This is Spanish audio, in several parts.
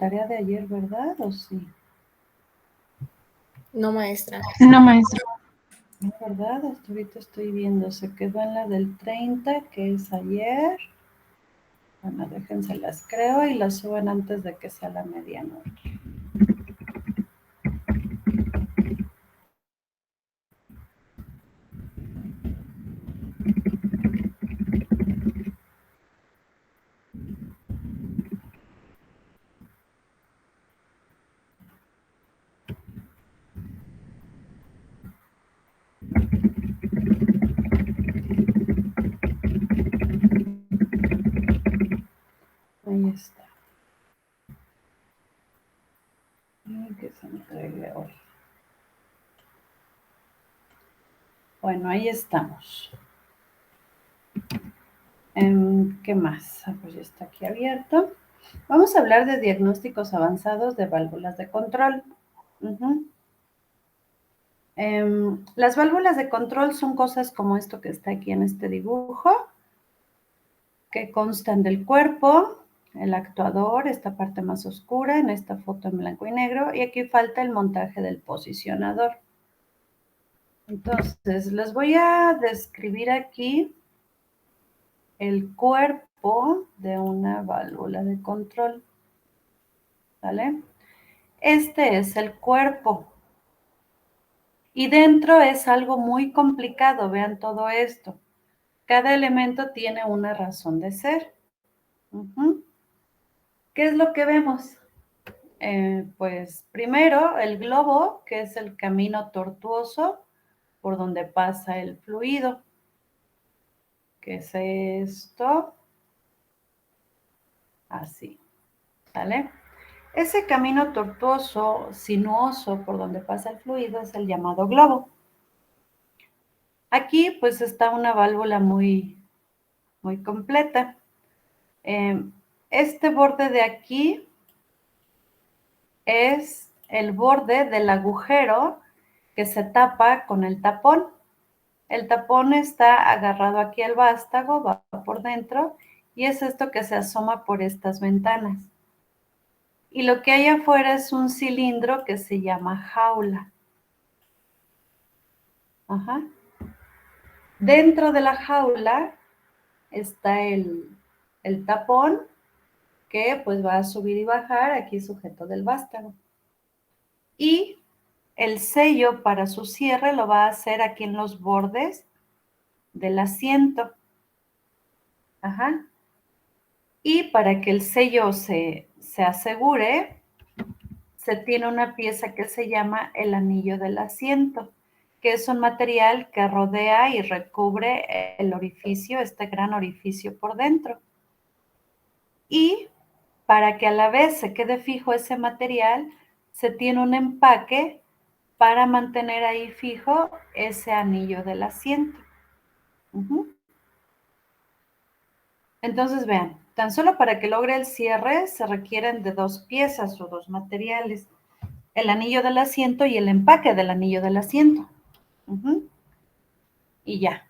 tarea de ayer, ¿verdad? ¿O sí? No, maestra. No, maestra. No, ¿verdad? Hasta ahorita estoy viendo. Se quedó en la del 30, que es ayer. Bueno, déjense las creo y las suben antes de que sea la medianoche. Ahí está. Y que se entregue hoy. Bueno, ahí estamos. ¿Qué más? Pues ya está aquí abierto. Vamos a hablar de diagnósticos avanzados de válvulas de control. Las válvulas de control son cosas como esto que está aquí en este dibujo, que constan del cuerpo, el actuador, esta parte más oscura, en esta foto en blanco y negro, y aquí falta el montaje del posicionador. Entonces, les voy a describir aquí el cuerpo de una válvula de control, ¿vale? Este es el cuerpo. Y dentro es algo muy complicado, vean todo esto. Cada elemento tiene una razón de ser. ¿Qué es lo que vemos? Pues primero el globo, que es el camino tortuoso por donde pasa el fluido. ¿Qué es esto? Así, ¿vale? Ese camino tortuoso, sinuoso por donde pasa el fluido es el llamado globo. Aquí pues está una válvula muy completa. Este borde de aquí es el borde del agujero que se tapa con el tapón. El tapón está agarrado aquí al vástago, va por dentro, y es esto que se asoma por estas ventanas. Y lo que hay afuera es un cilindro que se llama jaula. Ajá. Dentro de la jaula está el tapón que pues va a subir y bajar aquí sujeto del vástago. Y el sello para su cierre lo va a hacer aquí en los bordes del asiento. Ajá. Y para que el sello se asegure, se tiene una pieza que se llama el anillo del asiento, que es un material que rodea y recubre el orificio, este gran orificio por dentro. Y para que a la vez se quede fijo ese material, se tiene un empaque para mantener ahí fijo ese anillo del asiento. Entonces vean, tan solo para que logre el cierre se requieren de dos piezas o dos materiales, el anillo del asiento y el empaque del anillo del asiento. Y ya.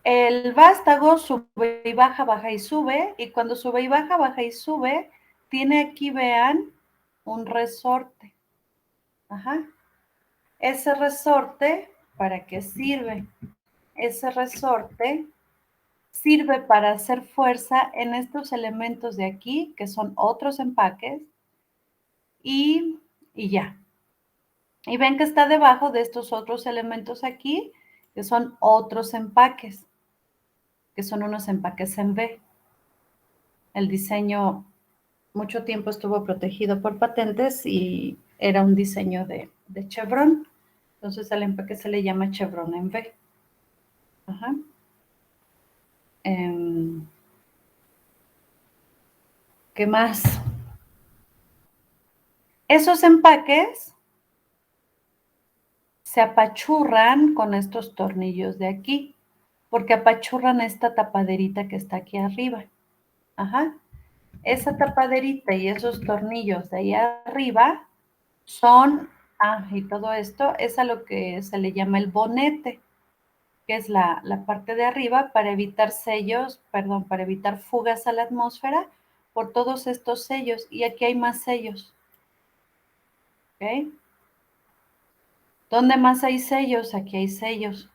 El vástago sube y baja, baja y sube, y cuando sube y baja, baja y sube, tiene aquí, vean, un resorte. Ajá. Ese resorte, ¿para qué sirve? Ese resorte sirve para hacer fuerza en estos elementos de aquí, que son otros empaques, y ya. Y ven que está debajo de estos otros elementos aquí, que son otros empaques, que son unos empaques en V. El diseño mucho tiempo estuvo protegido por patentes y era un diseño de Chevron. Entonces al empaque se le llama Chevron en V. Ajá. ¿Qué más? Esos empaques se apachurran con estos tornillos de aquí, porque apachurran esta tapaderita que está aquí arriba. Ajá. Esa tapaderita y esos tornillos de ahí arriba son, y todo esto es a lo que se le llama el bonete, que es la parte de arriba para evitar para evitar fugas a la atmósfera por todos estos sellos y aquí hay más sellos. ¿Ok? ¿Dónde más hay sellos? Aquí hay sellos.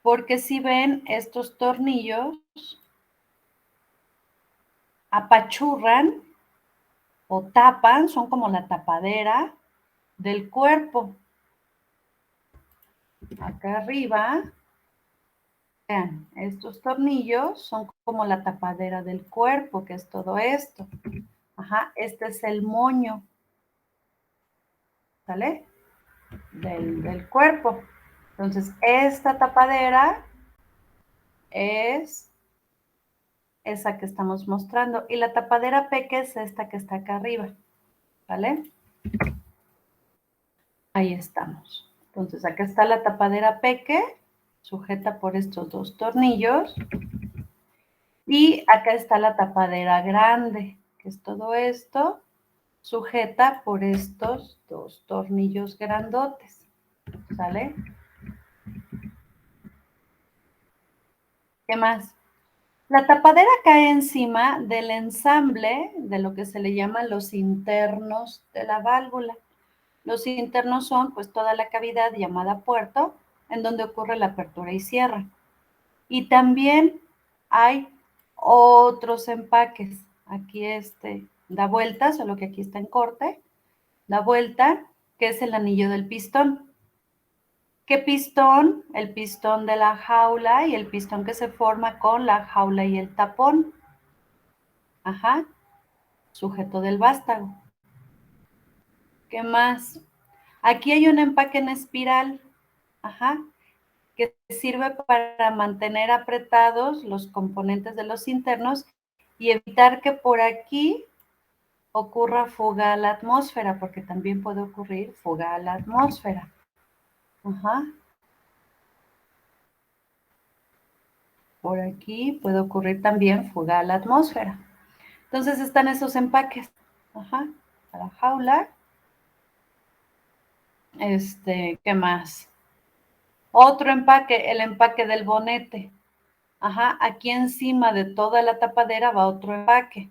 Porque si ven, estos tornillos apachurran o tapan, son como la tapadera del cuerpo. Acá arriba, vean, estos tornillos son como la tapadera del cuerpo, que es todo esto. Ajá, este es el moño, ¿sale? Del cuerpo. Entonces, esta tapadera es esa que estamos mostrando. Y la tapadera peque es esta que está acá arriba, ¿vale? Ahí estamos. Entonces, acá está la tapadera peque, sujeta por estos dos tornillos. Y acá está la tapadera grande, que es todo esto, sujeta por estos dos tornillos grandotes, ¿sale? ¿Qué más? La tapadera cae encima del ensamble de lo que se le llama los internos de la válvula. Los internos son pues toda la cavidad llamada puerto en donde ocurre la apertura y cierre. Y también hay otros empaques. Aquí da vuelta, solo que aquí está en corte, da vuelta, que es el anillo del pistón. ¿Qué pistón? El pistón de la jaula y el pistón que se forma con la jaula y el tapón. Ajá, sujeto del vástago. ¿Qué más? Aquí hay un empaque en espiral, ajá, que sirve para mantener apretados los componentes de los internos y evitar que por aquí ocurra fuga a la atmósfera, porque también puede ocurrir fuga a la atmósfera. Ajá. Por aquí puede ocurrir también fuga a la atmósfera. Entonces están esos empaques. Ajá. A la jaula. ¿Qué más? Otro empaque, el empaque del bonete. Ajá, aquí encima de toda la tapadera va otro empaque.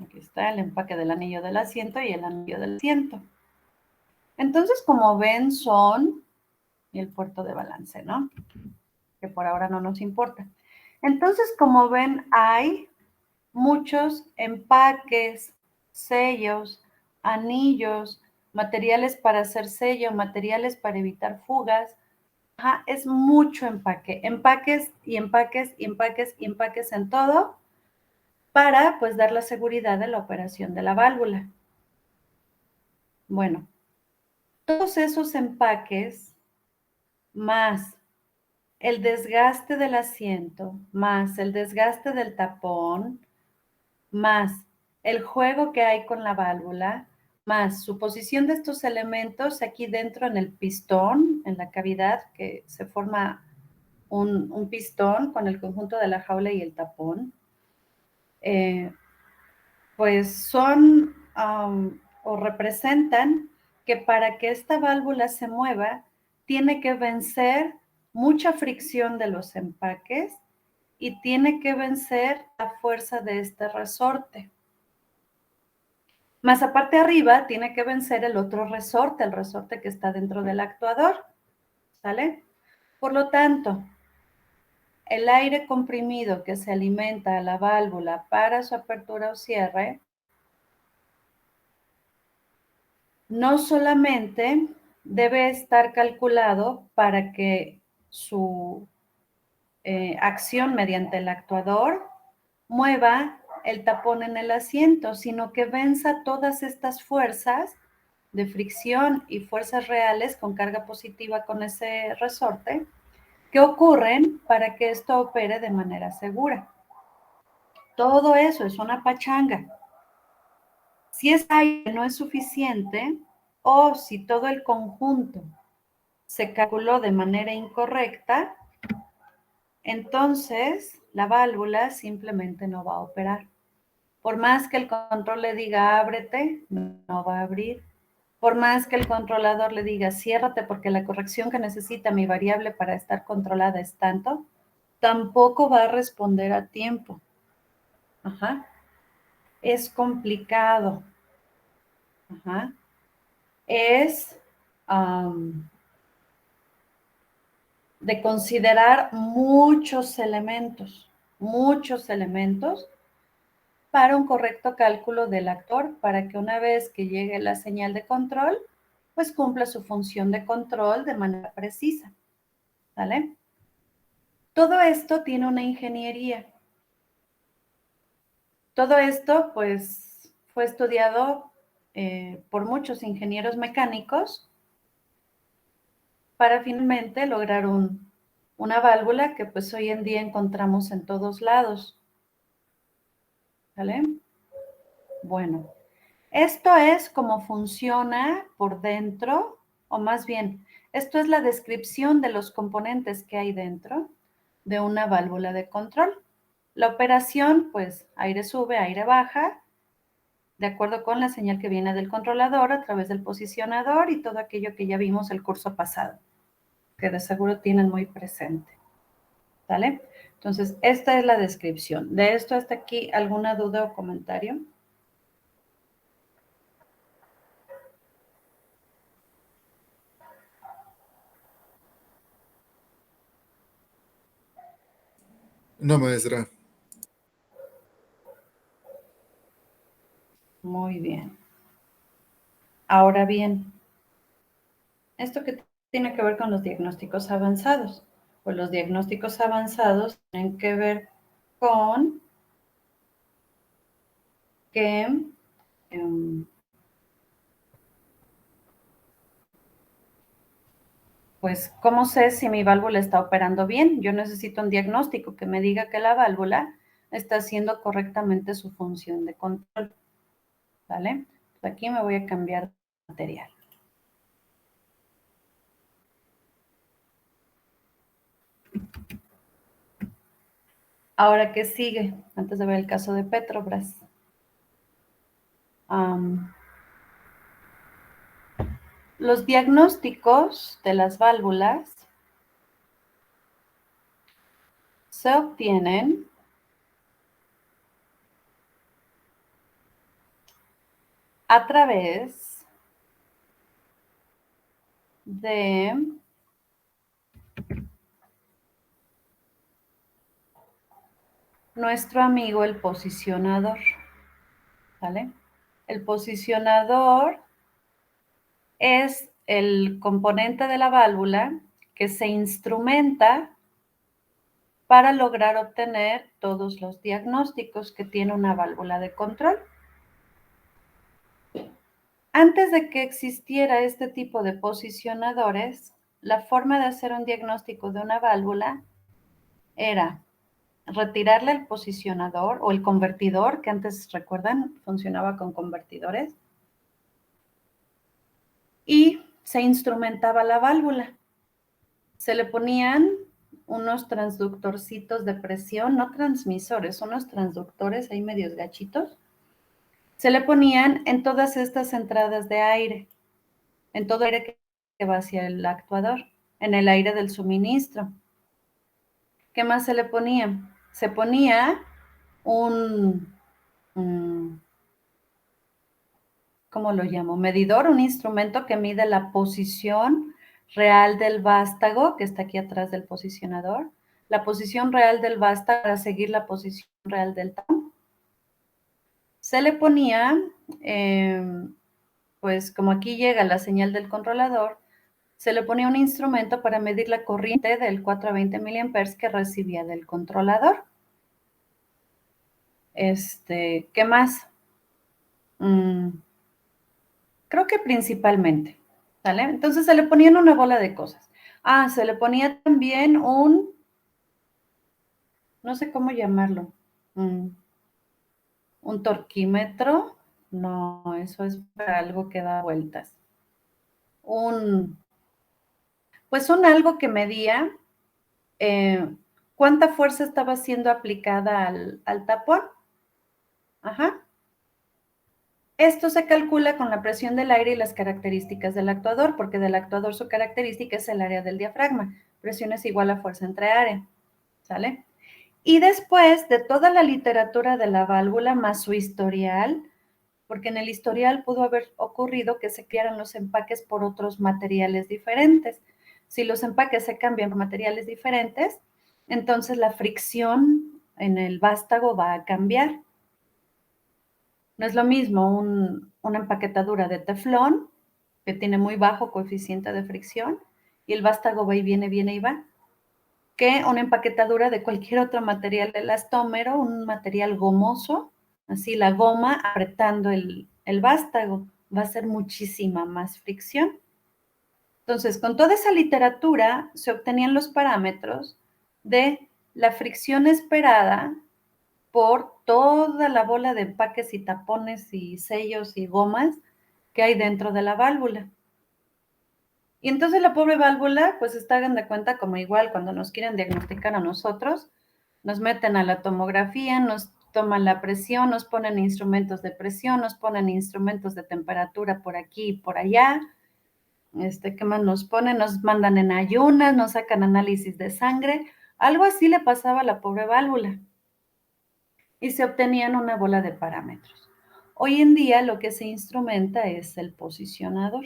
Aquí está el empaque del anillo del asiento y el anillo del asiento. Entonces, como ven, son el puerto de balance, ¿no? Que por ahora no nos importa. Entonces, como ven, hay muchos empaques, sellos, anillos, materiales para hacer sello, materiales para evitar fugas. Ajá, es mucho empaque, empaques y empaques y empaques y empaques en todo para pues dar la seguridad de la operación de la válvula. Bueno, todos esos empaques más el desgaste del asiento, más el desgaste del tapón, más el juego que hay con la válvula, más su posición de estos elementos aquí dentro en el pistón, en la cavidad que se forma un pistón con el conjunto de la jaula y el tapón, pues son o representan que para que esta válvula se mueva, tiene que vencer mucha fricción de los empaques y tiene que vencer la fuerza de este resorte. Más aparte arriba, tiene que vencer el otro resorte, el resorte que está dentro del actuador, ¿sale? Por lo tanto, el aire comprimido que se alimenta a la válvula para su apertura o cierre, no solamente debe estar calculado para que su acción mediante el actuador mueva el tapón en el asiento, sino que venza todas estas fuerzas de fricción y fuerzas reales con carga positiva con ese resorte que ocurren para que esto opere de manera segura. Todo eso es una pachanga. Si ese aire no es suficiente o si todo el conjunto se calculó de manera incorrecta, entonces la válvula simplemente no va a operar. Por más que el control le diga ábrete, no va a abrir. Por más que el controlador le diga ciérrate porque la corrección que necesita mi variable para estar controlada es tanto, tampoco va a responder a tiempo. Ajá. Es complicado. Ajá. Es de considerar muchos elementos para un correcto cálculo del actor, para que una vez que llegue la señal de control, pues cumpla su función de control de manera precisa, ¿vale? Todo esto tiene una ingeniería. Todo esto, pues, fue estudiado por muchos ingenieros mecánicos para finalmente lograr una válvula que pues hoy en día encontramos en todos lados, ¿vale? Bueno, esto es cómo funciona por dentro, o más bien, esto es la descripción de los componentes que hay dentro de una válvula de control. La operación, pues, aire sube, aire baja, de acuerdo con la señal que viene del controlador a través del posicionador y todo aquello que ya vimos el curso pasado, que de seguro tienen muy presente, ¿vale? Entonces, esta es la descripción. De esto hasta aquí, ¿alguna duda o comentario? No, maestra. Muy bien. Ahora bien, ¿esto qué tiene que ver con los diagnósticos avanzados? Pues los diagnósticos avanzados tienen que ver con que pues, ¿cómo sé si mi válvula está operando bien? Yo necesito un diagnóstico que me diga que la válvula está haciendo correctamente su función de control, ¿vale? Pues aquí me voy a cambiar de material. Ahora, ¿qué sigue? Antes de ver el caso de Petrobras. Los diagnósticos de las válvulas se obtienen a través de nuestro amigo el posicionador, ¿vale? El posicionador es el componente de la válvula que se instrumenta para lograr obtener todos los diagnósticos que tiene una válvula de control. Antes de que existiera este tipo de posicionadores, la forma de hacer un diagnóstico de una válvula era retirarle el posicionador o el convertidor, que antes, recuerdan, funcionaba con convertidores, y se instrumentaba la válvula. Se le ponían unos transductorcitos de presión, no transmisores, unos transductores ahí medios gachitos. Se le ponían en todas estas entradas de aire, en todo el aire que va hacia el actuador, en el aire del suministro. ¿Qué más se le ponía? Se ponía un, ¿cómo lo llamo? Medidor, un instrumento que mide la posición real del vástago, que está aquí atrás del posicionador, la posición real del vástago para seguir la posición real del tapón. Se le ponía, pues como aquí llega la señal del controlador, se le ponía un instrumento para medir la corriente del 4 a 20 miliamperes que recibía del controlador. ¿Qué más? Creo que principalmente, ¿vale? Entonces se le ponían una bola de cosas. Se le ponía también no sé cómo llamarlo, un torquímetro. No, eso es para algo que da vueltas. Pues un algo que medía cuánta fuerza estaba siendo aplicada al tapón. Ajá. Esto se calcula con la presión del aire y las características del actuador, porque del actuador su característica es el área del diafragma. Presión es igual a fuerza entre área, ¿sale? Y después de toda la literatura de la válvula más su historial, porque en el historial pudo haber ocurrido que se crearan los empaques por otros materiales diferentes. Si los empaques se cambian por materiales diferentes, entonces la fricción en el vástago va a cambiar. No es lo mismo una empaquetadura de teflón, que tiene muy bajo coeficiente de fricción, y el vástago va y viene y va, que una empaquetadura de cualquier otro material de elastómero, un material gomoso, así la goma apretando el vástago, va a ser muchísima más fricción. Entonces, con toda esa literatura se obtenían los parámetros de la fricción esperada por toda la bola de empaques y tapones y sellos y gomas que hay dentro de la válvula. Y entonces la pobre válvula, pues hagan de cuenta como igual cuando nos quieren diagnosticar a nosotros, nos meten a la tomografía, nos toman la presión, nos ponen instrumentos de presión, nos ponen instrumentos de temperatura por aquí y por allá. ¿Qué más nos ponen? Nos mandan en ayunas, nos sacan análisis de sangre. Algo así le pasaba a la pobre válvula. Y se obtenían una bola de parámetros. Hoy en día lo que se instrumenta es el posicionador.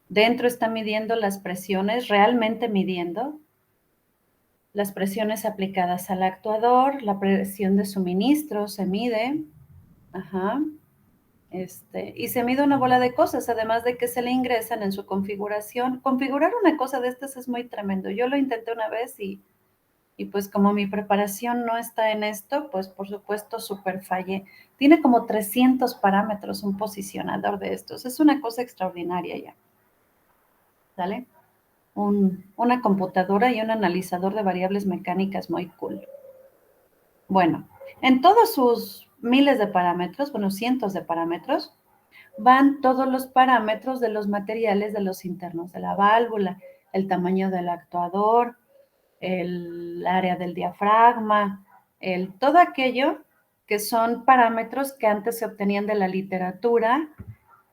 Dentro está midiendo las presiones, realmente midiendo las presiones aplicadas al actuador, la presión de suministro se mide, y se mide una bola de cosas, además de que se le ingresan en su configuración. Configurar una cosa de estas es muy tremendo. Yo lo intenté una vez y pues como mi preparación no está en esto, pues por supuesto súper fallé. Tiene como 300 parámetros un posicionador de estos. Es una cosa extraordinaria ya. ¿Sale? Una computadora y un analizador de variables mecánicas muy cool. Bueno, en todos sus miles de parámetros, bueno, cientos de parámetros, van todos los parámetros de los materiales de los internos de la válvula, el tamaño del actuador, el área del diafragma, todo aquello que son parámetros que antes se obtenían de la literatura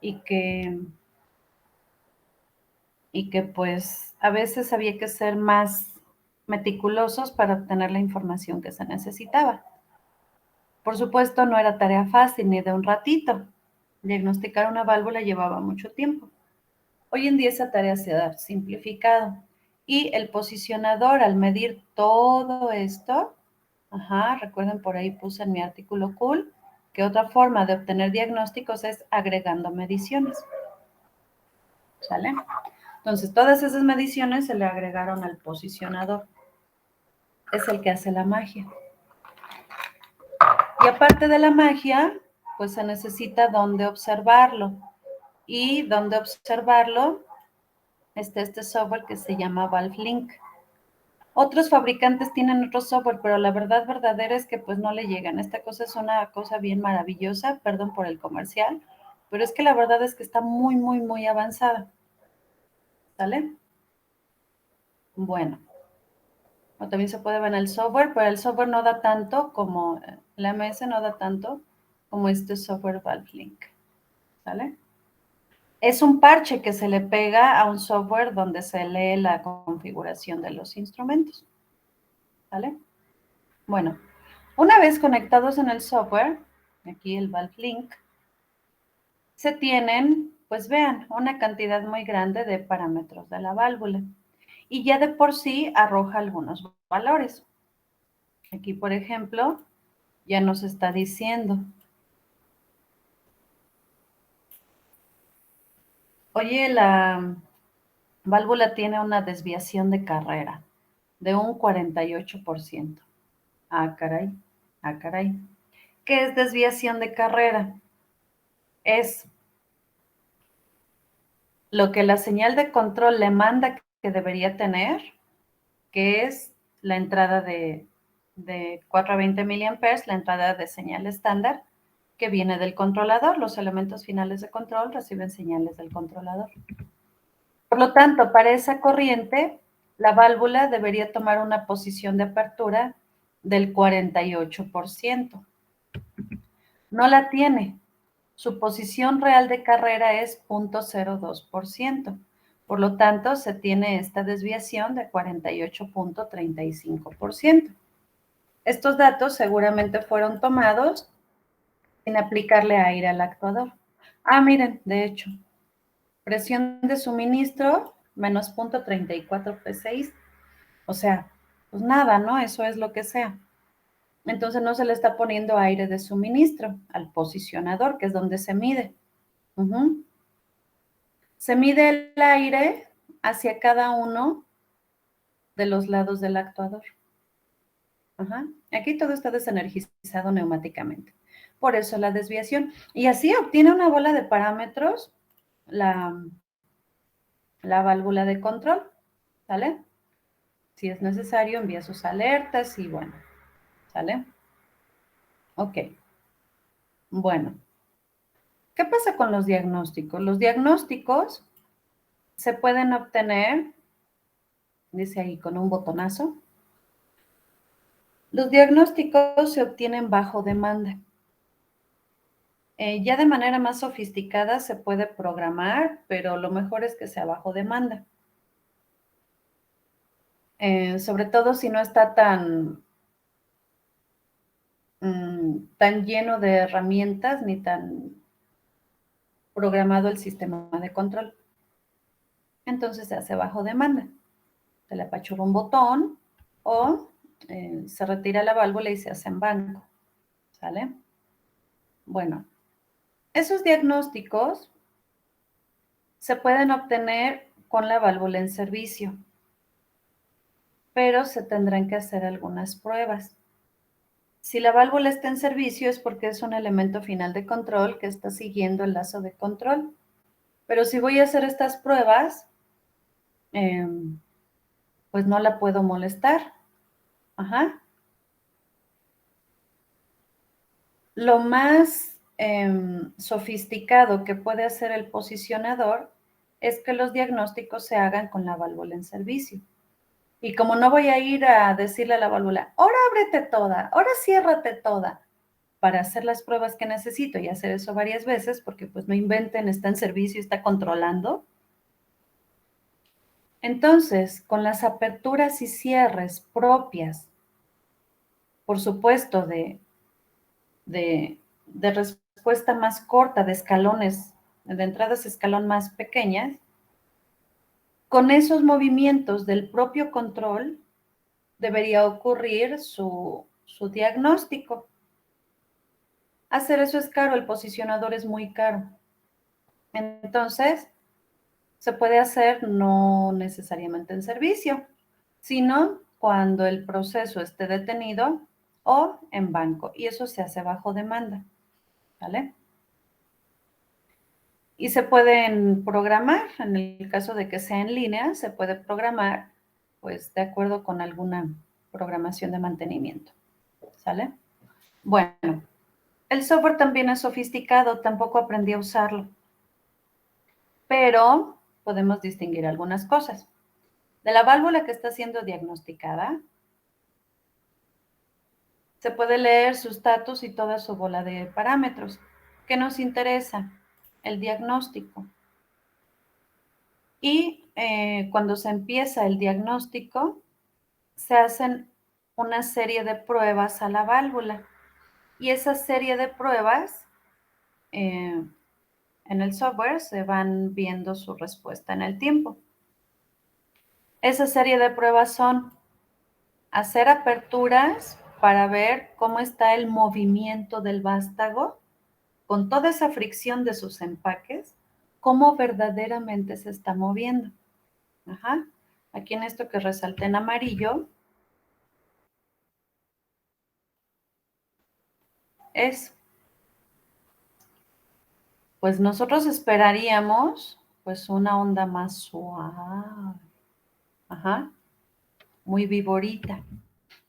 y que pues a veces había que ser más meticulosos para obtener la información que se necesitaba. Por supuesto, no era tarea fácil ni de un ratito. Diagnosticar una válvula llevaba mucho tiempo. Hoy en día esa tarea se ha simplificado y el posicionador al medir todo esto, recuerden por ahí puse en mi artículo cool que otra forma de obtener diagnósticos es agregando mediciones. ¿Sale? Entonces, todas esas mediciones se le agregaron al posicionador. Es el que hace la magia. Y aparte de la magia, pues se necesita dónde observarlo. Y dónde observarlo está este software que se llama ValveLink. Otros fabricantes tienen otro software, pero la verdad verdadera es que pues no le llegan. Esta cosa es una cosa bien maravillosa, perdón por el comercial, pero es que la verdad es que está muy, muy, muy avanzada. ¿Sale? Bueno. O también se puede ver en el software, pero el software no da tanto como, la MS no da tanto como este software ValveLink. ¿Sale? Es un parche que se le pega a un software donde se lee la configuración de los instrumentos. ¿Vale? Bueno, una vez conectados en el software, aquí el ValveLink, se tienen, pues vean, una cantidad muy grande de parámetros de la válvula. Y ya de por sí arroja algunos valores. Aquí, por ejemplo, ya nos está diciendo, oye, la válvula tiene una desviación de carrera de un 48%. Ah, caray, ah, caray. ¿Qué es desviación de carrera? Es lo que la señal de control le manda que debería tener, que es la entrada de 420 miliamperes, la entrada de señal estándar, que viene del controlador. Los elementos finales de control reciben señales del controlador. Por lo tanto, para esa corriente, la válvula debería tomar una posición de apertura del 48%. No la tiene. Su posición real de carrera es 0.02%. Por lo tanto, se tiene esta desviación de 48.35%. Estos datos seguramente fueron tomados sin aplicarle aire al actuador. Ah, miren, de hecho, presión de suministro, menos 0.34 P6. O sea, pues nada, ¿no? Eso es lo que sea. Entonces no se le está poniendo aire de suministro al posicionador, que es donde se mide. Se mide el aire hacia cada uno de los lados del actuador. Aquí todo está desenergizado neumáticamente. Por eso la desviación. Y así obtiene una bola de parámetros la válvula de control, ¿sale? Si es necesario, envía sus alertas y bueno, ¿sale? Ok. Bueno, ¿qué pasa con los diagnósticos? Los diagnósticos se pueden obtener, dice ahí, con un botonazo. Los diagnósticos se obtienen bajo demanda. Ya de manera más sofisticada se puede programar, pero lo mejor es que sea bajo demanda. Sobre todo si no está tan lleno de herramientas ni tan programado el sistema de control. Entonces se hace bajo demanda. Se le apachurra un botón o se retira la válvula y se hace en banco. ¿Sale? Bueno, esos diagnósticos se pueden obtener con la válvula en servicio, pero se tendrán que hacer algunas pruebas. Si la válvula está en servicio es porque es un elemento final de control que está siguiendo el lazo de control. Pero si voy a hacer estas pruebas, pues no la puedo molestar. Lo más sofisticado que puede hacer el posicionador es que los diagnósticos se hagan con la válvula en servicio. Y como no voy a ir a decirle a la válvula, ahora ábrete toda, ahora ciérrate toda, para hacer las pruebas que necesito y hacer eso varias veces, porque pues no inventen, está en servicio, está controlando. Entonces, con las aperturas y cierres propias, por supuesto, de respuesta más corta, de escalones, de entradas escalón más pequeñas, con esos movimientos del propio control debería ocurrir su diagnóstico. Hacer eso es caro, el posicionador es muy caro. Entonces, se puede hacer no necesariamente en servicio, sino cuando el proceso esté detenido o en banco, y eso se hace bajo demanda, ¿vale? Y se pueden programar, en el caso de que sea en línea, se puede programar, pues, de acuerdo con alguna programación de mantenimiento, ¿sale? Bueno, el software también es sofisticado, tampoco aprendí a usarlo, pero podemos distinguir algunas cosas. De la válvula que está siendo diagnosticada, se puede leer su estatus y toda su bola de parámetros. ¿Qué nos interesa? El diagnóstico. Y cuando se empieza el diagnóstico, se hacen una serie de pruebas a la válvula. Y esa serie de pruebas, en el software, se van viendo su respuesta en el tiempo. Esa serie de pruebas son hacer aperturas para ver cómo está el movimiento del vástago con toda esa fricción de sus empaques, cómo verdaderamente se está moviendo. Aquí en esto que resalté en amarillo, es, pues nosotros esperaríamos, pues una onda más suave, muy viborita.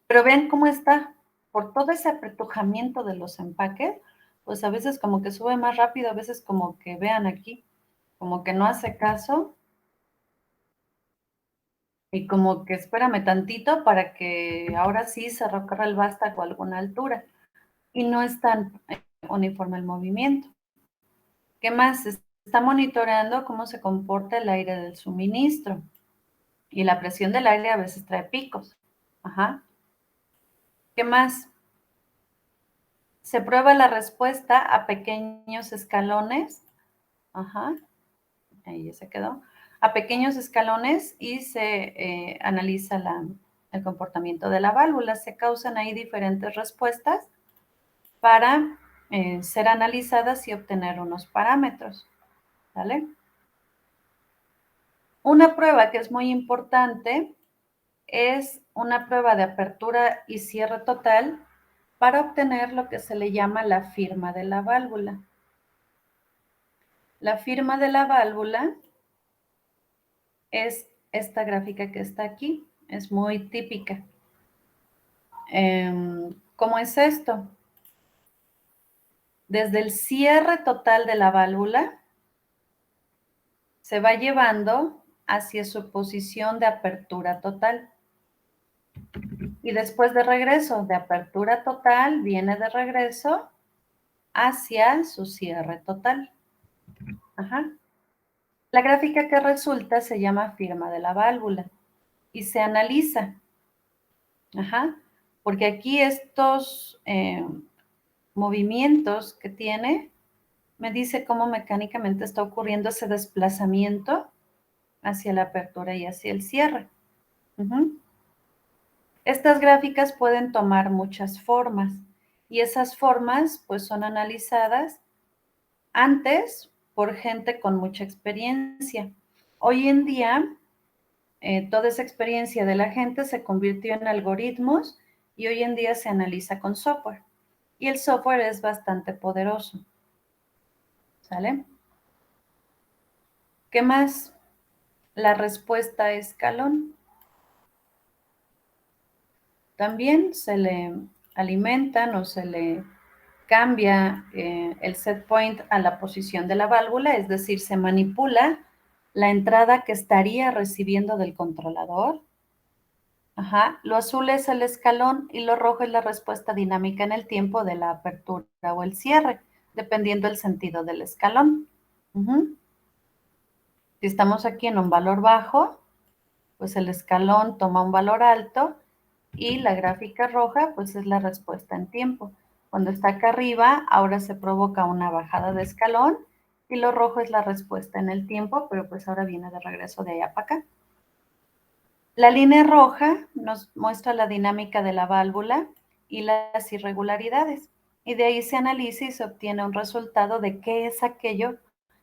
Pero vean cómo está, por todo ese apretujamiento de los empaques, pues a veces como que sube más rápido, a veces como que vean aquí, como que no hace caso y como que espérame tantito para que ahora sí se recorra el vástago a alguna altura y no es tan uniforme el movimiento. ¿Qué más? Está monitoreando cómo se comporta el aire del suministro y la presión del aire a veces trae picos. Ajá. ¿Qué más? Se prueba la respuesta a pequeños escalones. Ajá, ahí ya se quedó. A pequeños escalones y se analiza el comportamiento de la válvula. Se causan ahí diferentes respuestas para ser analizadas y obtener unos parámetros. ¿Vale? Una prueba que es muy importante es una prueba de apertura y cierre total para obtener lo que se le llama la firma de la válvula. La firma de la válvula es esta gráfica que está aquí, es muy típica. ¿Cómo es esto? Desde el cierre total de la válvula se va llevando hacia su posición de apertura total. Y después de regreso de apertura total, viene de regreso hacia su cierre total. Ajá. La gráfica que resulta se llama firma de la válvula y se analiza. Ajá. Porque aquí estos movimientos que tiene me dice cómo mecánicamente está ocurriendo ese desplazamiento hacia la apertura y hacia el cierre. Estas gráficas pueden tomar muchas formas y esas formas pues son analizadas antes por gente con mucha experiencia. Hoy en día toda esa experiencia de la gente se convirtió en algoritmos y hoy en día se analiza con software. Y el software es bastante poderoso. ¿Sale? ¿Qué más? La respuesta a escalón. También se le alimentan o se le cambia el set point a la posición de la válvula, es decir, se manipula la entrada que estaría recibiendo del controlador. Ajá. Lo azul es el escalón y lo rojo es la respuesta dinámica en el tiempo de la apertura o el cierre, dependiendo del sentido del escalón. Si estamos aquí en un valor bajo, pues el escalón toma un valor alto y la gráfica roja pues es la respuesta en tiempo. Cuando está acá arriba, ahora se provoca una bajada de escalón y lo rojo es la respuesta en el tiempo, pero pues ahora viene de regreso de allá para acá. La línea roja nos muestra la dinámica de la válvula y las irregularidades. Y de ahí se analiza y se obtiene un resultado de qué es aquello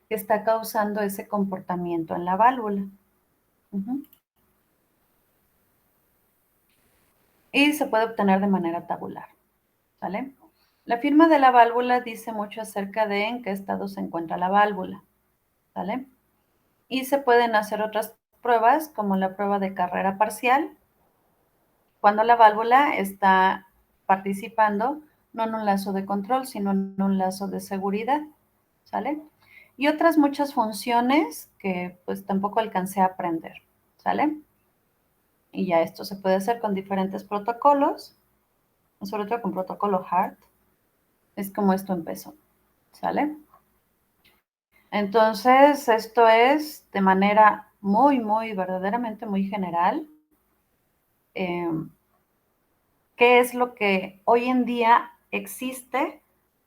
que está causando ese comportamiento en la válvula. Y se puede obtener de manera tabular. ¿Vale? La firma de la válvula dice mucho acerca de en qué estado se encuentra la válvula. ¿Vale? Y se pueden hacer otras pruebas, como la prueba de carrera parcial, cuando la válvula está participando no en un lazo de control, sino en un lazo de seguridad. ¿Sale? Y otras muchas funciones que pues tampoco alcancé a aprender. ¿Sale? Y ya esto se puede hacer con diferentes protocolos, sobre todo con protocolo HART. Es como esto empezó. ¿Sale? Entonces, esto es de manera muy, verdaderamente muy general. ¿Qué es lo que hoy en día existe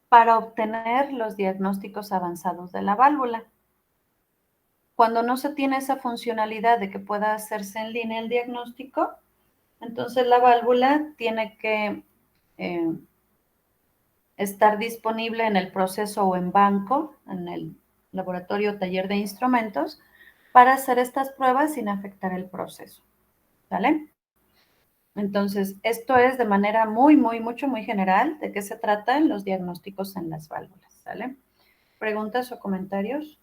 para obtener los diagnósticos avanzados de la válvula? Cuando no se tiene esa funcionalidad de que pueda hacerse en línea el diagnóstico, entonces la válvula tiene que estar disponible en el proceso o en banco, en el laboratorio o taller de instrumentos, para hacer estas pruebas sin afectar el proceso. ¿Vale? Entonces, esto es de manera muy general de qué se trata en los diagnósticos en las válvulas. ¿Sale? ¿Preguntas o comentarios?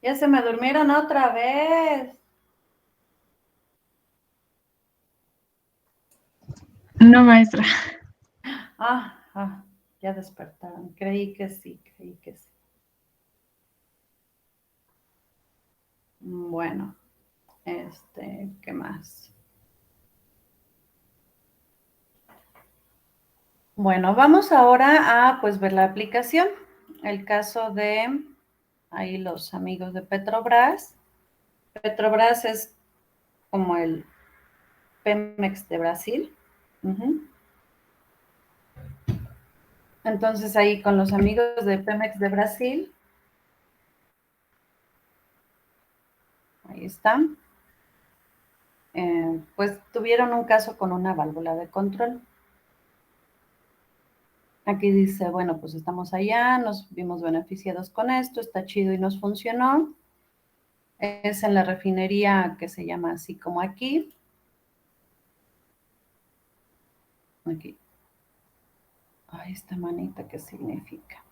Ya se me durmieron otra vez. No, maestra. Ya despertaron. Creí que sí, creí que sí. Bueno, ¿qué más? Bueno, vamos ahora a pues ver la aplicación. El caso de ahí los amigos de Petrobras. Petrobras es como el Pemex de Brasil. Entonces ahí con los amigos de Pemex de Brasil, ahí están, pues tuvieron un caso con una válvula de control. Aquí dice, bueno, pues estamos allá, nos vimos beneficiados con esto, está chido y nos funcionó. Es en la refinería que se llama así como aquí. Aquí. Ay, esta manita, ¿qué significa?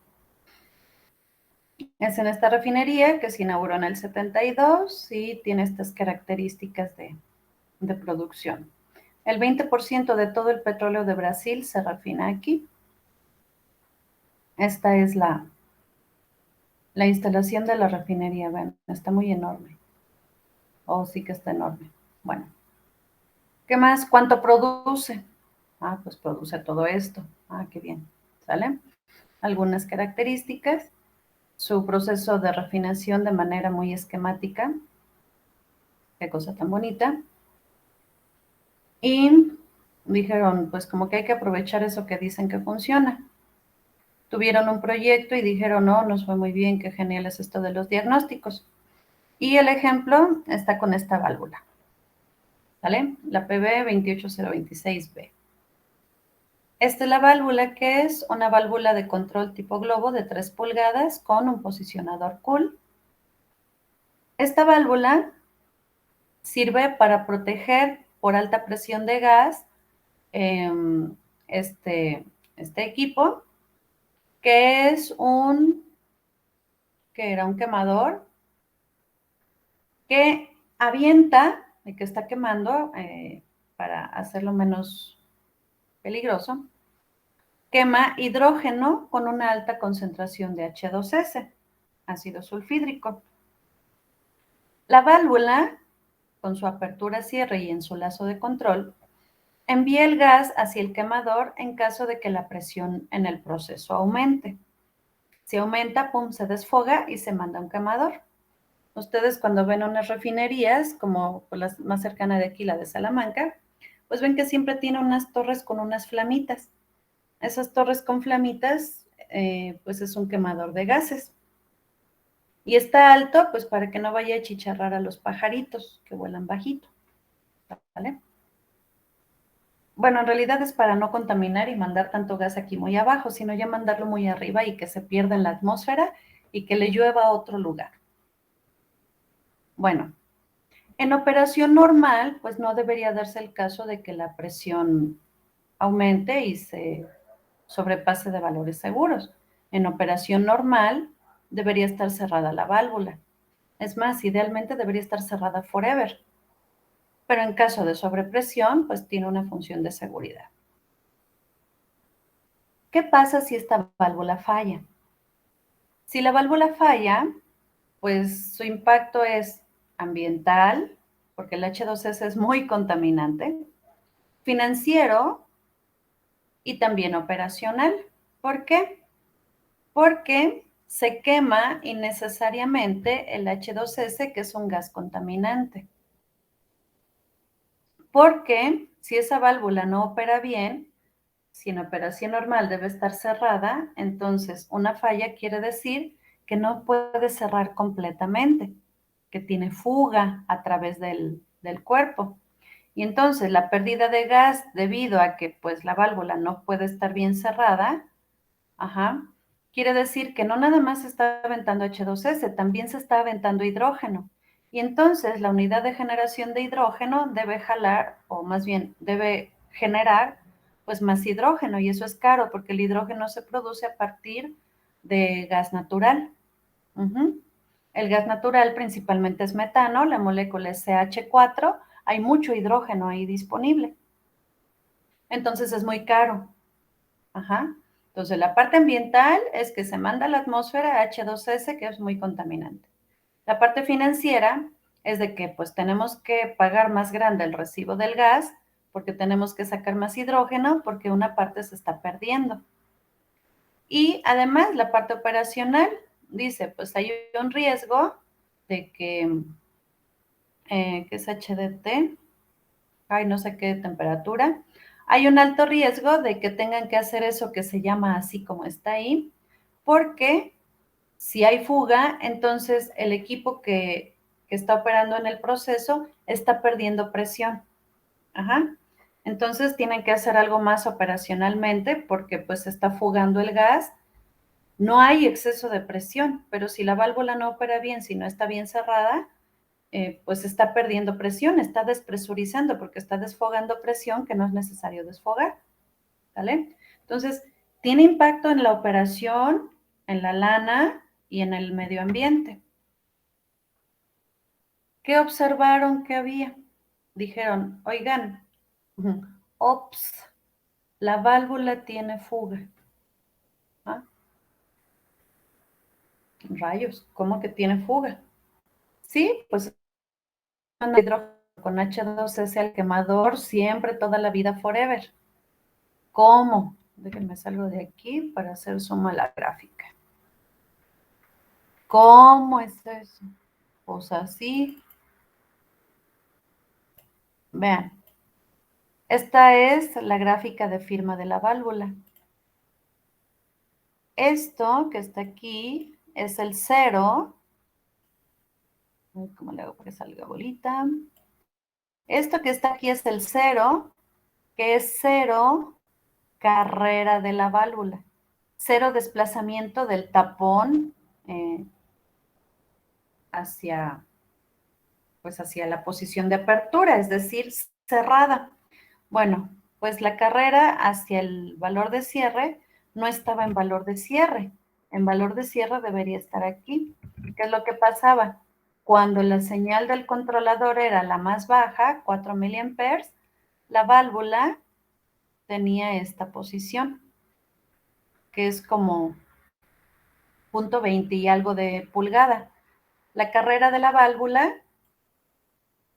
Es en esta refinería que se inauguró en el 72 y tiene estas características de producción. El 20% de todo el petróleo de Brasil se refina aquí. Esta es la instalación de la refinería. Ven, está muy enorme. Oh, sí que está enorme. Bueno. ¿Qué más? ¿Cuánto produce? Pues produce todo esto. Qué bien. ¿Sale? Algunas características. Su proceso de refinación de manera muy esquemática. Qué cosa tan bonita. Y dijeron, pues como que hay que aprovechar eso que dicen que funciona. Tuvieron un proyecto y dijeron, no, nos fue muy bien, qué genial es esto de los diagnósticos. Y el ejemplo está con esta válvula, ¿vale? La PB 28026B. Esta es la válvula que es una válvula de control tipo globo de 3 pulgadas con un posicionador cool. Esta válvula sirve para proteger por alta presión de gas este equipo, que es que era un quemador que avienta, y que está quemando, para hacerlo menos peligroso, quema hidrógeno con una alta concentración de H2S, ácido sulfídrico. La válvula, con su apertura cierre y en su lazo de control, envía el gas hacia el quemador en caso de que la presión en el proceso aumente. Si aumenta, pum, se desfoga y se manda a un quemador. Ustedes cuando ven unas refinerías, como la más cercana de aquí, la de Salamanca, pues ven que siempre tiene unas torres con unas flamitas. Esas torres con flamitas, pues es un quemador de gases. Y está alto, pues para que no vaya a chicharrar a los pajaritos que vuelan bajito. ¿Vale? Bueno, en realidad es para no contaminar y mandar tanto gas aquí muy abajo, sino ya mandarlo muy arriba y que se pierda en la atmósfera y que le llueva a otro lugar. Bueno, en operación normal, pues no debería darse el caso de que la presión aumente y se sobrepase de valores seguros. En operación normal, debería estar cerrada la válvula. Es más, idealmente debería estar cerrada forever. Pero en caso de sobrepresión, pues tiene una función de seguridad. ¿Qué pasa si esta válvula falla? Si la válvula falla, pues su impacto es ambiental, porque el H2S es muy contaminante, financiero y también operacional. ¿Por qué? Porque se quema innecesariamente el H2S, que es un gas contaminante. Porque si esa válvula no opera bien, si en operación normal debe estar cerrada, entonces una falla quiere decir que no puede cerrar completamente, que tiene fuga a través del cuerpo. Y entonces la pérdida de gas debido a que pues la válvula no puede estar bien cerrada, quiere decir que no nada más se está aventando H2S, también se está aventando hidrógeno. Y entonces la unidad de generación de hidrógeno debe jalar, o más bien debe generar pues más hidrógeno, y eso es caro porque el hidrógeno se produce a partir de gas natural. El gas natural principalmente es metano, la molécula es CH4, hay mucho hidrógeno ahí disponible. entonces es muy caro. Ajá. Entonces, la parte ambiental es que se manda a la atmósfera H2S, que es muy contaminante. La parte financiera es de que pues tenemos que pagar más grande el recibo del gas porque tenemos que sacar más hidrógeno porque una parte se está perdiendo. Y además la parte operacional dice, pues hay un riesgo de que es HDT, ay, no sé qué temperatura, hay un alto riesgo de que tengan que hacer eso que se llama así como está ahí, porque si hay fuga, entonces el equipo que está operando en el proceso está perdiendo presión. Ajá. Entonces tienen que hacer algo más operacionalmente porque pues está fugando el gas. No hay exceso de presión, pero si la válvula no opera bien, si no está bien cerrada, pues está perdiendo presión, está despresurizando porque está desfogando presión que no es necesario desfogar, ¿vale? Entonces, tiene impacto en la operación, en la lana y en el medio ambiente. ¿Qué observaron que había? Dijeron, oigan, ops, la válvula tiene fuga. ¿Ah? Rayos, ¿cómo que tiene fuga? Sí, pues hidrógeno con H2S al quemador siempre, toda la vida, forever. ¿Cómo? Déjenme salgo de aquí para hacer zoom a la gráfica. ¿Cómo es eso? Pues así. Vean, esta es la gráfica de firma de la válvula. Esto que está aquí es el 0. ¿Cómo le hago para que salga bolita? Esto que está aquí es el 0, que es 0 carrera de la válvula. 0 desplazamiento del tapón hacia la posición de apertura, es decir, cerrada. Bueno, pues la carrera hacia el valor de cierre no estaba en valor de cierre. En valor de cierre debería estar aquí. ¿Qué es lo que pasaba? Cuando la señal del controlador era la más baja, 4 miliamperes, la válvula tenía esta posición, que es como 0.20 y algo de pulgada. La carrera de la válvula,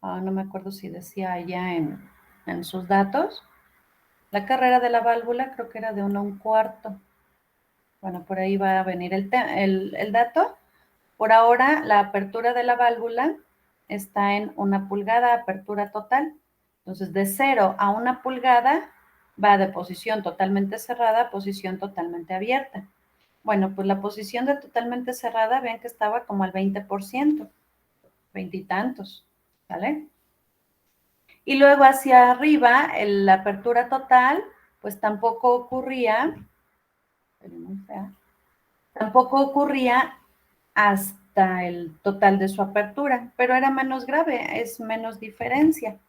no me acuerdo si decía allá en sus datos, la carrera de la válvula creo que era de 1/4. Bueno, por ahí va a venir el dato. Por ahora, la apertura de la válvula está en 1 pulgada, apertura total. Entonces, de 0 a 1 pulgada va de posición totalmente cerrada a posición totalmente abierta. Bueno, pues la posición de totalmente cerrada, vean que estaba como al 20%, 20 y tantos, ¿vale? Y luego hacia arriba, la apertura total, pues tampoco ocurría hasta el total de su apertura, pero era menos grave, es menos diferencia.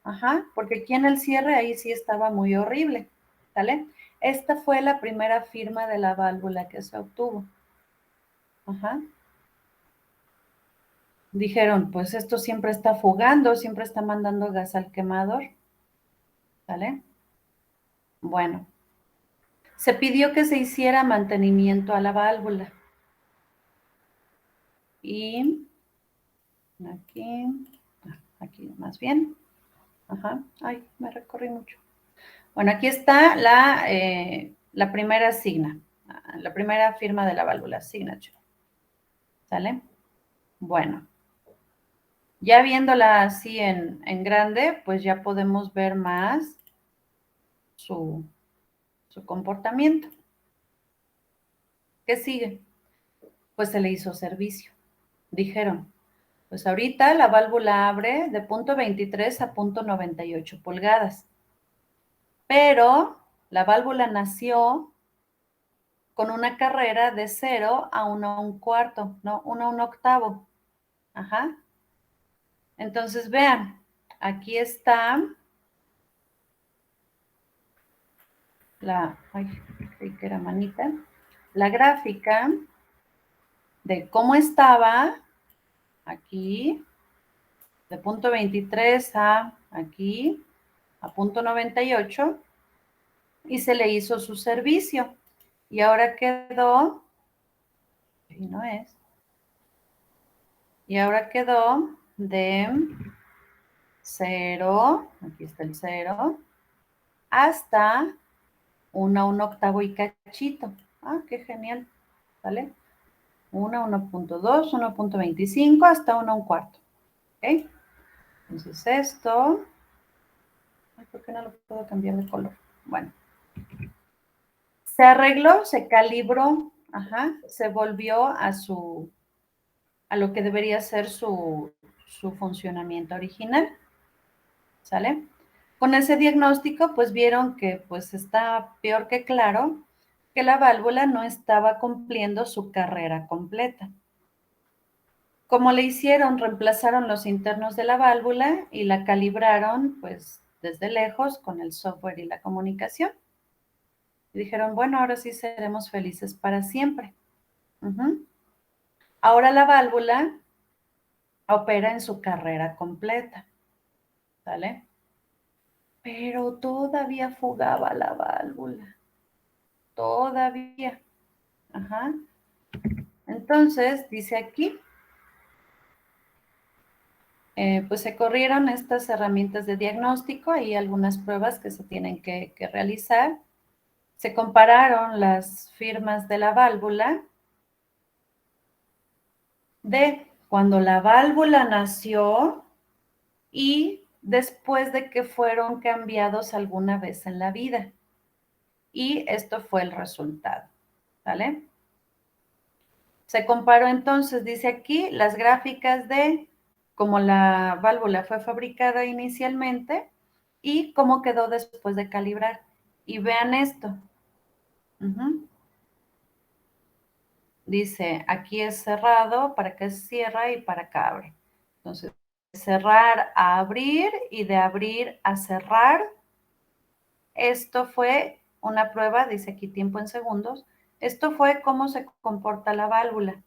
Ajá, porque aquí en el cierre ahí sí estaba muy horrible, ¿sale? Esta fue la primera firma de la válvula que se obtuvo. Ajá. Dijeron, pues esto siempre está fugando, siempre está mandando gas al quemador, ¿vale? Bueno, se pidió que se hiciera mantenimiento a la válvula. Y aquí más bien. Ajá, ay, me recorrí mucho. Bueno, aquí está la primera la primera firma de la válvula, signature. ¿Sale? Bueno, ya viéndola así en grande, pues ya podemos ver más su comportamiento. ¿Qué sigue? Pues se le hizo servicio. Dijeron, pues ahorita la válvula abre de 0.23 a 0.98 pulgadas, pero la válvula nació con una carrera de 0 a 1/4, no, 1/8. Ajá. Entonces, vean, aquí está creí que era manita, la gráfica de cómo estaba aquí, de 0.23 a aquí, a 0.98, y se le hizo su servicio. Y ahora quedó, y no es, y ahora quedó de 0, aquí está el 0, hasta 1/8 y cachito. Ah, qué genial, ¿vale? 1.2, 1.25 hasta 1/4, ¿ok? Entonces esto, ay, ¿por qué no lo puedo cambiar de color? Bueno, se arregló, se calibró, ajá, se volvió a lo que debería ser su funcionamiento original, ¿sale? Con ese diagnóstico, pues vieron que pues está peor que claro que la válvula no estaba cumpliendo su carrera completa. ¿Cómo le hicieron? Reemplazaron los internos de la válvula y la calibraron pues desde lejos con el software y la comunicación. Y dijeron, bueno, ahora sí seremos felices para siempre. Ahora la válvula opera en su carrera completa, ¿vale? Pero todavía fugaba la válvula, todavía. Ajá. Entonces, dice aquí, pues se corrieron estas herramientas de diagnóstico y algunas pruebas que se tienen que realizar. Se compararon las firmas de la válvula de cuando la válvula nació y después de que fueron cambiados alguna vez en la vida. Y esto fue el resultado, ¿vale? Se comparó entonces, dice aquí, las gráficas de cómo la válvula fue fabricada inicialmente y cómo quedó después de calibrar. Y vean esto. Dice, aquí es cerrado, para acá es cierra y para acá abre. Entonces, cerrar a abrir y de abrir a cerrar. Esto fue una prueba, dice aquí tiempo en segundos. Esto fue cómo se comporta la válvula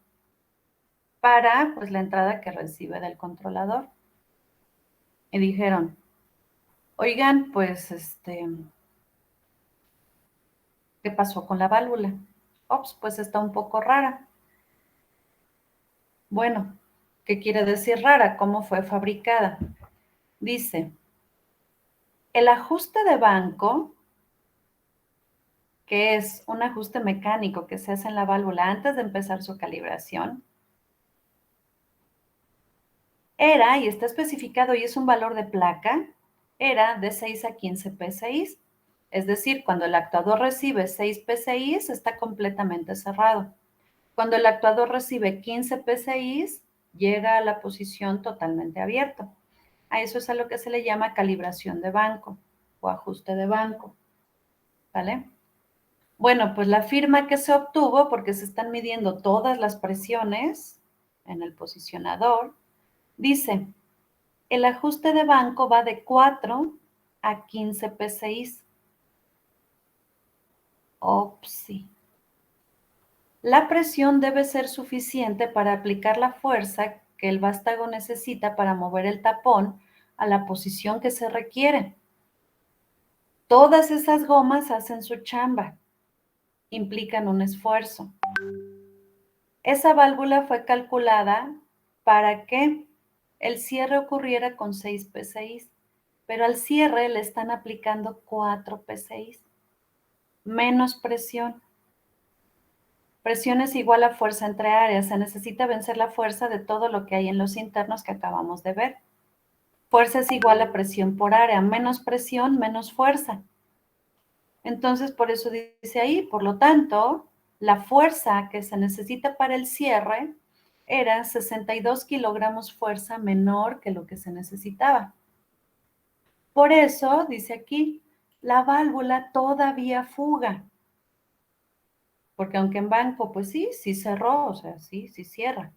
para pues la entrada que recibe del controlador. Y dijeron, oigan, pues ¿qué pasó con la válvula? Ops, pues está un poco rara. Bueno, ¿qué quiere decir rara? ¿Cómo fue fabricada? Dice, el ajuste de banco, que es un ajuste mecánico que se hace en la válvula antes de empezar su calibración, era, y está especificado y es un valor de placa, era de 6 a 15 PSI. Es decir, cuando el actuador recibe 6 PSI, está completamente cerrado. Cuando el actuador recibe 15 PSI, llega a la posición totalmente abierta. A eso es a lo que se le llama calibración de banco o ajuste de banco, ¿vale? Bueno, pues la firma que se obtuvo, porque se están midiendo todas las presiones en el posicionador, dice, el ajuste de banco va de 4 a 15 PSI. Opsi. La presión debe ser suficiente para aplicar la fuerza que el vástago necesita para mover el tapón a la posición que se requiere. Todas esas gomas hacen su chamba, implican un esfuerzo. Esa válvula fue calculada para que el cierre ocurriera con 6 PSI, pero al cierre le están aplicando 4 PSI. Menos presión. Presión es igual a fuerza entre áreas. Se necesita vencer la fuerza de todo lo que hay en los internos que acabamos de ver. Fuerza es igual a presión por área. Menos presión, menos fuerza. Entonces, por eso dice ahí, por lo tanto, la fuerza que se necesita para el cierre era 62 kilogramos fuerza menor que lo que se necesitaba. Por eso, dice aquí, la válvula todavía fuga. Porque aunque en banco, pues sí cerró, o sea, sí cierra.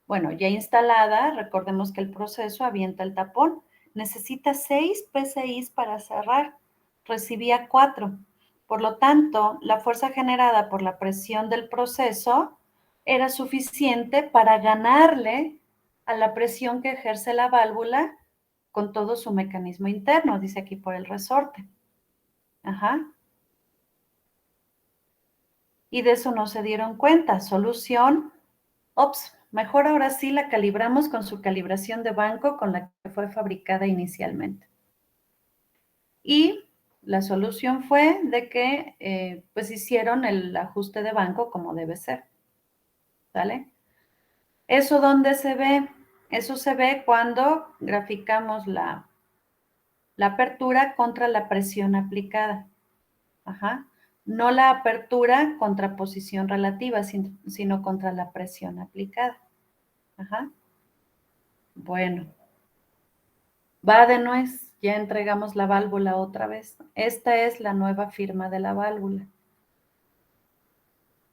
Bueno, ya instalada, recordemos que el proceso avienta el tapón. Necesita 6 PSI para cerrar. Recibía 4. Por lo tanto, la fuerza generada por la presión del proceso era suficiente para ganarle a la presión que ejerce la válvula con todo su mecanismo interno, dice aquí por el resorte. Ajá. y de eso no se dieron cuenta. Solución, ops, mejor ahora sí la calibramos con su calibración de banco con la que fue fabricada inicialmente. Y la solución fue de que pues hicieron el ajuste de banco como debe ser, ¿sale? ¿Eso dónde se ve? Eso se ve cuando graficamos la apertura contra la presión aplicada. Ajá. No la apertura contra posición relativa, sino contra la presión aplicada. Ajá. Bueno, va de nuez, ya entregamos la válvula otra vez. Esta es la nueva firma de la válvula.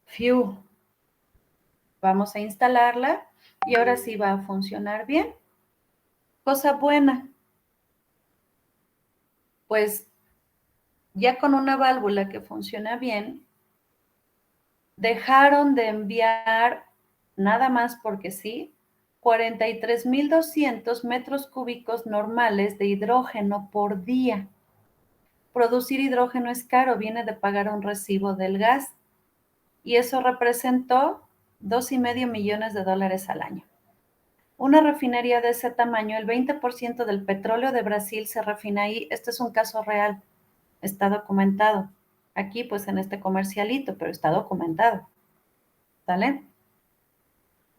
Fiu. Vamos a instalarla y ahora sí va a funcionar bien. Cosa buena, pues ya con una válvula que funciona bien, dejaron de enviar, nada más porque sí, 43,200 metros cúbicos normales de hidrógeno por día. Producir hidrógeno es caro, viene de pagar un recibo del gas, y eso representó $2,5 millones al año. Una refinería de ese tamaño, el 20% del petróleo de Brasil se refina ahí. Este es un caso real, está documentado. Aquí, pues en este comercialito, pero está documentado. ¿Sale?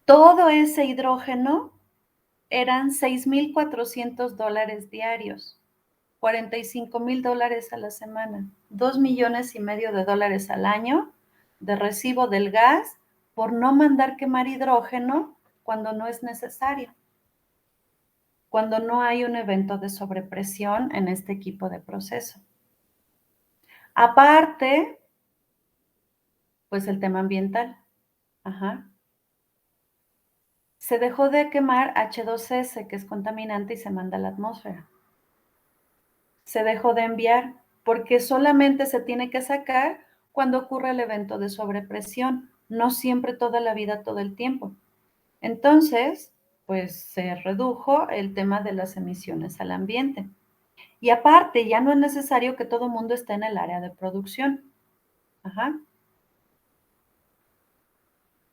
Todo ese hidrógeno eran $6,400 diarios, $45,000 a la semana, $2,5 millones al año de recibo del gas por no mandar quemar hidrógeno cuando no es necesario, cuando no hay un evento de sobrepresión en este equipo de proceso. Aparte, pues el tema ambiental. Ajá. Se dejó de quemar H2S, que es contaminante y se manda a la atmósfera. Se dejó de enviar porque solamente se tiene que sacar cuando ocurre el evento de sobrepresión, no siempre toda la vida, todo el tiempo. Entonces, pues se redujo el tema de las emisiones al ambiente. Y aparte, ya no es necesario que todo el mundo esté en el área de producción. Ajá.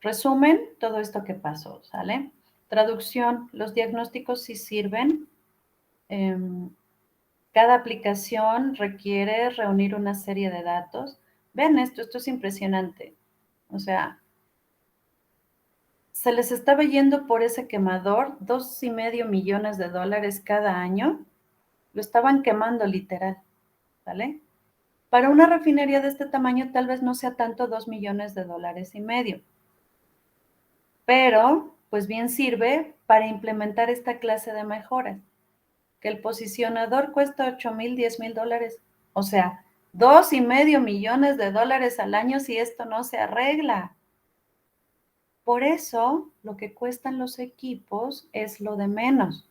Resumen, todo esto que pasó, ¿sale? Traducción, los diagnósticos sí sirven. Cada aplicación requiere reunir una serie de datos. Vean esto es impresionante. O sea, se les estaba yendo por ese quemador $2,5 millones cada año. Lo estaban quemando literal, ¿vale? Para una refinería de este tamaño tal vez no sea tanto $2,5 millones, pero pues bien sirve para implementar esta clase de mejoras. Que el posicionador cuesta $8,000, $10,000. O sea, $2,5 millones al año si esto no se arregla. Por eso, lo que cuestan los equipos es lo de menos.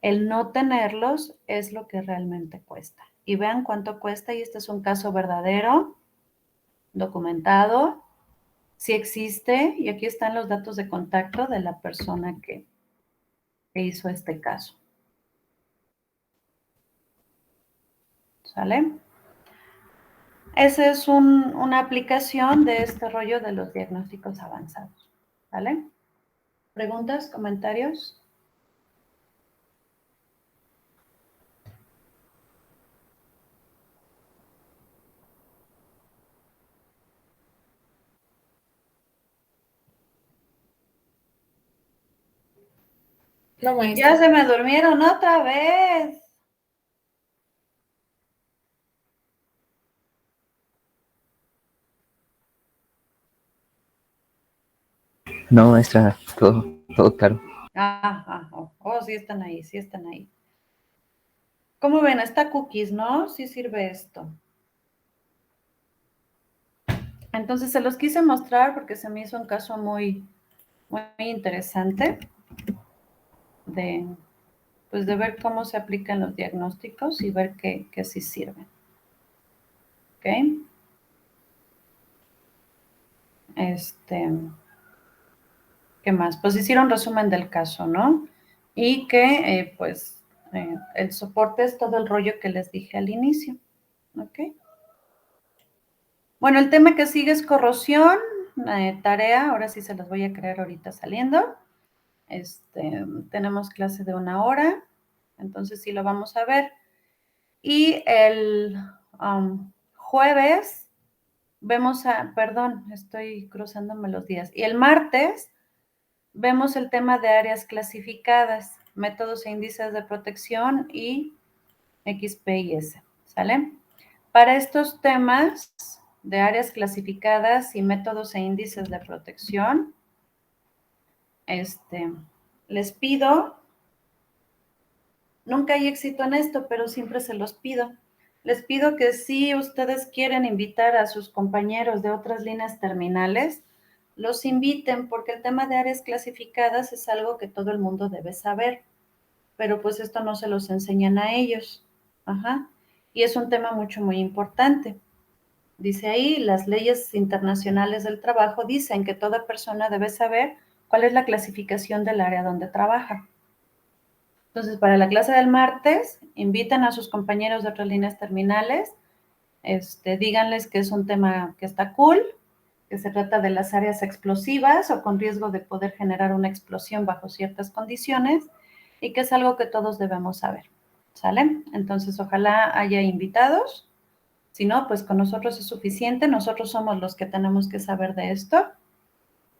El no tenerlos es lo que realmente cuesta. Y vean cuánto cuesta, y este es un caso verdadero, documentado, sí existe, y aquí están los datos de contacto de la persona que hizo este caso. ¿Sale? Esa es una aplicación de este rollo de los diagnósticos avanzados. ¿Vale? ¿Preguntas, comentarios? No, maestra. Ya se me durmieron otra vez. No, maestra, todo claro. Oh, sí están ahí, sí están ahí. ¿Cómo ven? Está cookies, ¿no? Sí sirve esto. Entonces se los quise mostrar porque se me hizo un caso muy, muy interesante pues de ver cómo se aplican los diagnósticos y ver que sí sirven. ¿Ok? ¿Qué más? Pues hicieron resumen del caso, ¿no? Y que, el soporte es todo el rollo que les dije al inicio. ¿Ok? Bueno, el tema que sigue es corrosión, tarea, ahora sí se las voy a crear ahorita saliendo. Tenemos clase de 1 hora, entonces sí lo vamos a ver. Y el jueves vemos perdón, estoy cruzándome los días. Y el martes vemos el tema de áreas clasificadas, métodos e índices de protección y XP y S, ¿sale? Para estos temas de áreas clasificadas y métodos e índices de protección, les pido, nunca hay éxito en esto, pero siempre se los pido. Les pido que si ustedes quieren invitar a sus compañeros de otras líneas terminales, los inviten, porque el tema de áreas clasificadas es algo que todo el mundo debe saber, pero pues esto no se los enseñan a ellos. Ajá. Y es un tema muy importante. Dice ahí, las leyes internacionales del trabajo dicen que toda persona debe saber cuál es la clasificación del área donde trabaja. Entonces, para la clase del martes, invitan a sus compañeros de otras líneas terminales, díganles que es un tema que está cool, que se trata de las áreas explosivas o con riesgo de poder generar una explosión bajo ciertas condiciones y que es algo que todos debemos saber, ¿sale? Entonces, ojalá haya invitados. Si no, pues con nosotros es suficiente. Nosotros somos los que tenemos que saber de esto.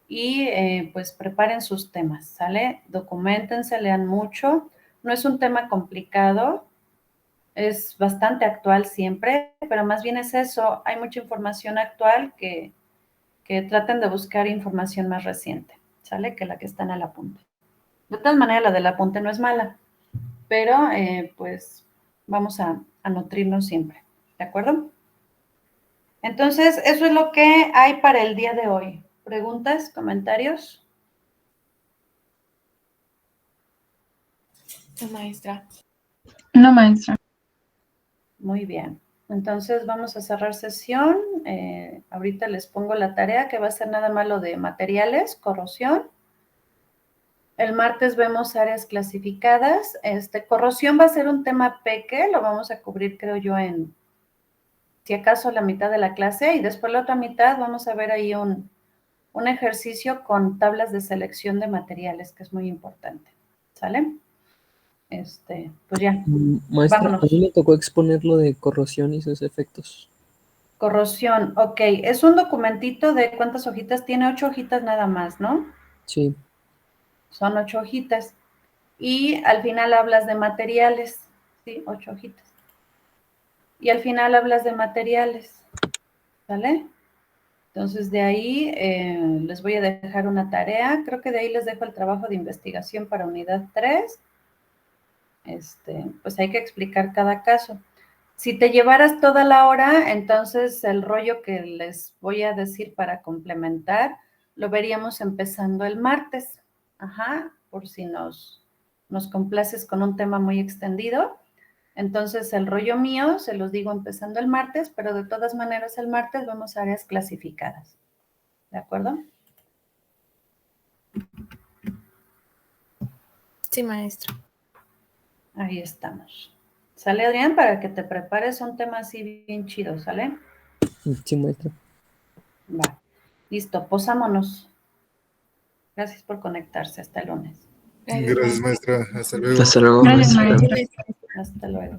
Y pues preparen sus temas, ¿sale? Documentense, lean mucho. No es un tema complicado, es bastante actual siempre, pero más bien es eso. Hay mucha información actual que traten de buscar información más reciente, ¿sale? Que la que está en el apunte. De todas maneras, la del apunte no es mala, pero pues vamos a nutrirnos siempre, ¿de acuerdo? Entonces, eso es lo que hay para el día de hoy. ¿Preguntas, comentarios? No, maestra. No, maestra. Muy bien. Entonces, vamos a cerrar sesión. Ahorita les pongo la tarea que va a ser nada más lo de materiales, corrosión. El martes vemos áreas clasificadas. Corrosión va a ser un tema peque, lo vamos a cubrir, creo yo, en, si acaso, la mitad de la clase. Y después la otra mitad vamos a ver ahí un ejercicio con tablas de selección de materiales, que es muy importante, ¿sale? Pues ya, Maestra, vámonos. a mí me tocó exponer lo de corrosión y sus efectos. Corrosión, ok. Es un documentito de ¿cuántas hojitas? Tiene 8 hojitas nada más, ¿no? Sí. Son 8 hojitas. Y al final hablas de materiales, ¿sí? 8 hojitas. Y al final hablas de materiales, ¿sale? Entonces, de ahí les voy a dejar una tarea. Creo que de ahí les dejo el trabajo de investigación para unidad 3. Pues hay que explicar cada caso. Si te llevaras toda la hora, entonces el rollo que les voy a decir para complementar, lo veríamos empezando el martes. Ajá, por si nos complaces con un tema muy extendido. Entonces, el rollo mío, se los digo empezando el martes, pero de todas maneras el martes vemos áreas clasificadas. ¿De acuerdo? Sí, maestra. Ahí estamos. ¿Sale, Adrián? Para que te prepares un tema así bien chido, ¿sale? Sí, maestra. Va. Listo, posámonos. Gracias por conectarse. Hasta el lunes. Gracias, maestra. Hasta luego. Hasta luego, Gracias, maestra. maestra. Hasta luego.